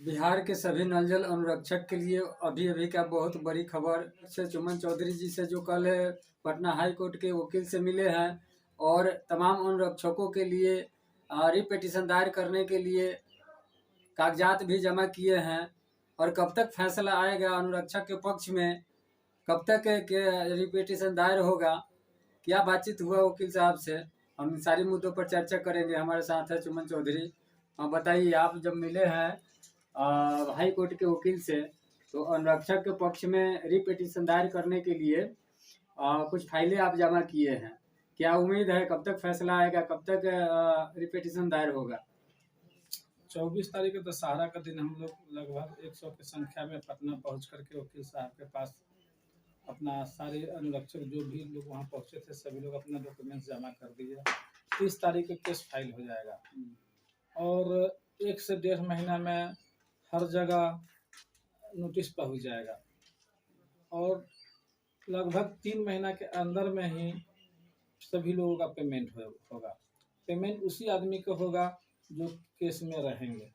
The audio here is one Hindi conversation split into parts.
बिहार के सभी नल जल अनुरक्षक के लिए अभी अभी का बहुत बड़ी खबर से चुमन चौधरी जी से जो कल पटना हाई कोर्ट के वकील से मिले हैं और तमाम अनुरक्षकों के लिए रिपिटीशन दायर करने के लिए कागजात भी जमा किए हैं। और कब तक फैसला आएगा अनुरक्षक के पक्ष में, कब तक के रिपिटीशन दायर होगा, क्या बातचीत हुआ वकील साहब से, हम इन सारी मुद्दों पर चर्चा करेंगे। हमारे साथ है चुमन चौधरी। बताइए, आप जब मिले हैं हाई कोर्ट के वकील से, तो अनुरक्षक के पक्ष में रिपिटीशन दायर करने के लिए कुछ फाइलें आप जमा किए हैं। क्या उम्मीद है, कब तक फैसला आएगा, कब तक रिपिटीशन दायर होगा? 24 तारीख को दशहरा का दिन हम लोग लगभग 100 की संख्या में पटना पहुंच करके वकील साहब के पास अपना सारे अनुरक्षक जो भी लोग वहां पहुंचे थे सभी लोग अपना डॉक्यूमेंट्स जमा कर दिए। 30 तारीख को केस फाइल हो जाएगा और 1 से 1.5 महीना में हर जगह नोटिस पहुंच जाएगा और लगभग 3 महीना के अंदर में ही सभी लोगों का पेमेंट होगा। पेमेंट उसी आदमी को होगा जो केस में रहेंगे।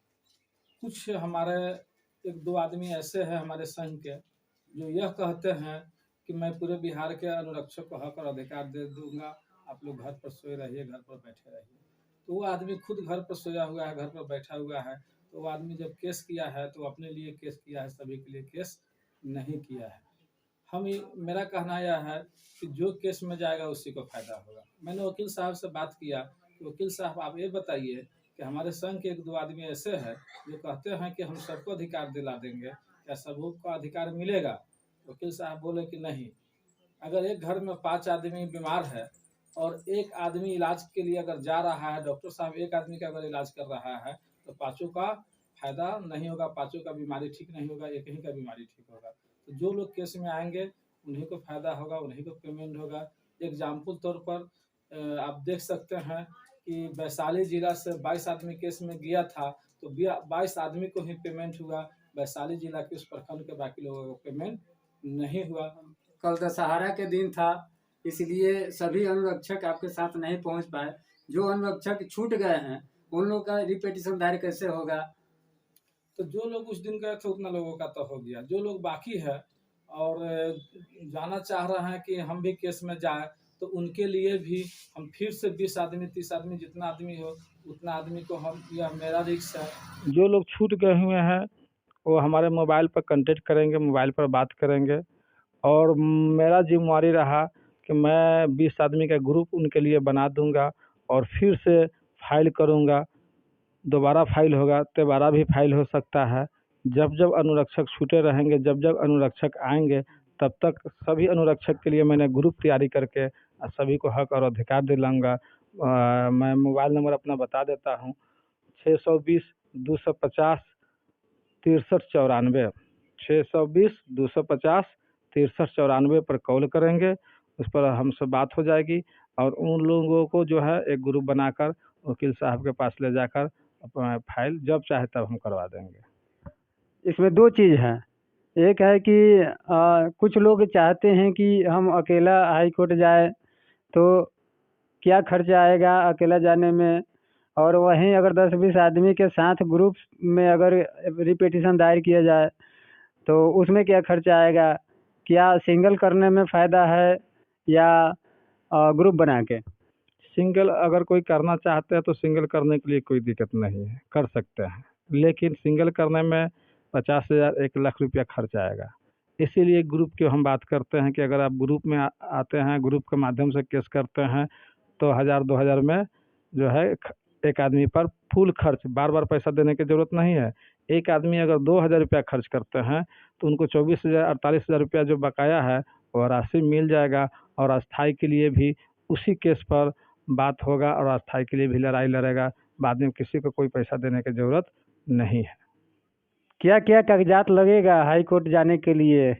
कुछ हमारे 1-2 आदमी ऐसे हैं हमारे संघ के जो यह कहते हैं कि मैं पूरे बिहार के अनुरक्षक को हक और अधिकार दे दूंगा, आप लोग घर पर सोए रहिए, घर पर बैठे रहिए। तो वो आदमी खुद घर पर सोया हुआ है, घर पर बैठा हुआ है। तो वो आदमी जब केस किया है तो अपने लिए केस किया है, सभी के लिए केस नहीं किया है। मेरा कहना यह है कि जो केस में जाएगा उसी को फायदा होगा। मैंने वकील साहब से बात किया कि वकील साहब आप ये बताइए कि हमारे संघ के 1-2 आदमी ऐसे हैं जो कहते हैं कि हम सबको अधिकार दिला देंगे, क्या सबको अधिकार मिलेगा? वकील साहब बोले कि नहीं, अगर एक घर में 5 आदमी बीमार है और एक आदमी इलाज के लिए अगर जा रहा है, डॉक्टर साहब एक आदमी का अगर इलाज कर रहा है तो 5 का फायदा नहीं होगा, 5 का बीमारी ठीक नहीं होगा, एक ही का बीमारी ठीक होगा। तो जो लोग केस में आएंगे उन्हीं को फायदा होगा, उन्हीं को पेमेंट होगा। एग्जाम्पल तौर पर आप देख सकते हैं कि वैशाली जिला से 22 आदमी केस में गया था तो 22 आदमी को ही पेमेंट हुआ। वैशाली जिला के उस प्रखंड के बाकी लोगों को पेमेंट नहीं हुआ। कल दशहरा के दिन था, इसलिए सभी अनुरक्षक आपके साथ नहीं पहुंच पाए। जो अनुरक्षक छूट गए हैं उन लोगों का रिपिटीशन दायर कैसे होगा? तो जो लोग उस दिन गए थे उतना लोगों का तो हो गया। जो लोग बाकी है और जाना चाह रहे हैं कि हम भी केस में जाए, तो उनके लिए भी हम फिर से 20 आदमी 30 आदमी जितना आदमी हो उतना आदमी को हम, यह मेरा रिक्स है। जो लोग छूट गए हुए हैं वो हमारे मोबाइल पर कांटेक्ट करेंगे, मोबाइल पर बात करेंगे और मेरा जिम्मेवारी रहा कि मैं 20 आदमी का ग्रुप उनके लिए बना दूंगा और फिर से फाइल करूंगा। दोबारा फाइल होगा, दोबारा भी फाइल हो सकता है। जब जब अनुरक्षक छूटे रहेंगे, जब जब अनुरक्षक आएंगे, तब तक सभी अनुरक्षक के लिए मैंने ग्रुप तैयारी करके सभी को हक और अधिकार दिलाऊंगा। मैं मोबाइल नंबर अपना बता देता हूँ, 620-250-6394, 620-250-6394 पर कॉल करेंगे। उस पर हमसे बात हो जाएगी और उन लोगों को जो है एक ग्रुप बनाकर वकील साहब के पास ले जाकर अपना फाइल जब चाहे तब हम करवा देंगे। इसमें 2 चीज़ है। एक है कि कुछ लोग चाहते हैं कि हम अकेला हाई कोर्ट जाए तो क्या खर्चा आएगा अकेला जाने में, और वहीं अगर 10-20 आदमी के साथ ग्रुप में अगर रिपिटीशन दायर किया जाए तो उसमें क्या खर्चा आएगा? क्या सिंगल करने में फ़ायदा है या ग्रुप बना के? सिंगल अगर कोई करना चाहते हैं तो सिंगल करने के लिए कोई दिक्कत नहीं है, कर सकते हैं। लेकिन सिंगल करने में 50,000 1 लाख रुपया खर्च आएगा। इसीलिए ग्रुप की हम बात करते हैं कि अगर आप ग्रुप में आते हैं, ग्रुप के माध्यम से केस करते हैं तो 1000-2000 में जो है एक आदमी पर फुल खर्च, बार बार पैसा देने की ज़रूरत नहीं है। एक आदमी अगर 2000 रुपया खर्च करते हैं तो उनको 24,000-48,000 रुपया जो बकाया है वह राशि मिल जाएगा और अस्थाई के लिए भी उसी केस पर बात होगा और अस्थाई के लिए भी लड़ाई लड़ेगा। बाद में किसी को कोई पैसा देने की ज़रूरत नहीं है। क्या क्या कागजात लगेगा हाई कोर्ट जाने के लिए?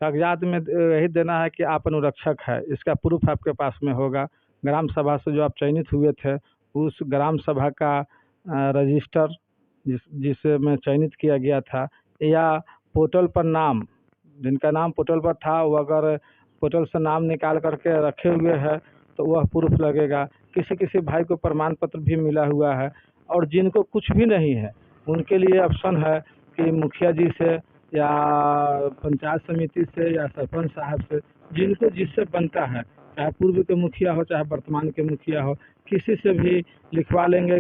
कागजात में यही देना है कि आप अनुरक्षक है, इसका प्रूफ आपके पास में होगा। ग्राम सभा से जो आप चयनित हुए थे उस ग्राम सभा का रजिस्टर जिसे में चयनित किया गया था, या पोर्टल पर नाम, जिनका नाम पोर्टल पर था वो अगर पोर्टल से नाम निकाल करके रखे हुए हैं तो वह प्रूफ लगेगा। किसी किसी भाई को प्रमाण पत्र भी मिला हुआ है और जिनको कुछ भी नहीं है उनके लिए ऑप्शन है कि मुखिया जी से या पंचायत समिति से या सरपंच साहब से, जिनको जिससे बनता है, चाहे पूर्व के मुखिया हो चाहे वर्तमान के मुखिया हो, किसी से भी लिखवा लेंगे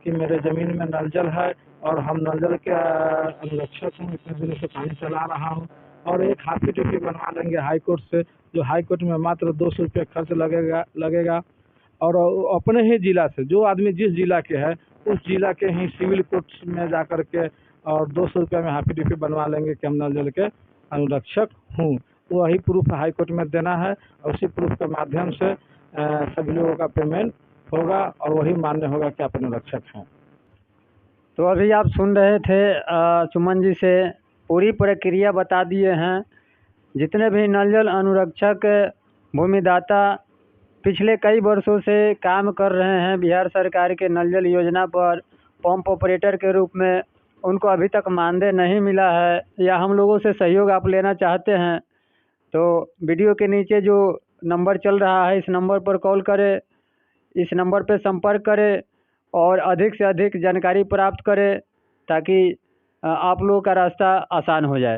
कि मेरे ज़मीन में नल जल है और हम नल जल के अनुरक्षक हूँ, इतने दिनों से पानी चला रहा हूँ, और एक हाफी बनवा लेंगे हाई कोर्ट से, जो हाई कोर्ट में मात्र 200 रुपये खर्च लगेगा। और अपने ही जिला से, जो आदमी जिस जिला के है उस जिला के ही सिविल कोर्ट में जा कर के और 200 रुपये में हाफी बनवा लेंगे कि हम नल जल के अनुरक्षक हूँ। वही प्रूफ हाई कोर्ट में देना है और उसी प्रूफ के माध्यम से सभी लोगों का पेमेंट होगा और वही मान्य होगा कि आप अनुरक्षक हैं। तो अभी आप सुन रहे थे सुमन जी से पूरी प्रक्रिया बता दिए हैं। जितने भी नल जल अनुरक्षक भूमिदाता पिछले कई वर्षों से काम कर रहे हैं बिहार सरकार के नल जल योजना पर पंप ऑपरेटर के रूप में, उनको अभी तक मानदेय नहीं मिला है या हम लोगों से सहयोग आप लेना चाहते हैं तो वीडियो के नीचे जो नंबर चल रहा है इस नंबर पर कॉल करें, इस नंबर पर संपर्क करें और अधिक से अधिक जानकारी प्राप्त करें ताकि आप लोगों का रास्ता आसान हो जाए।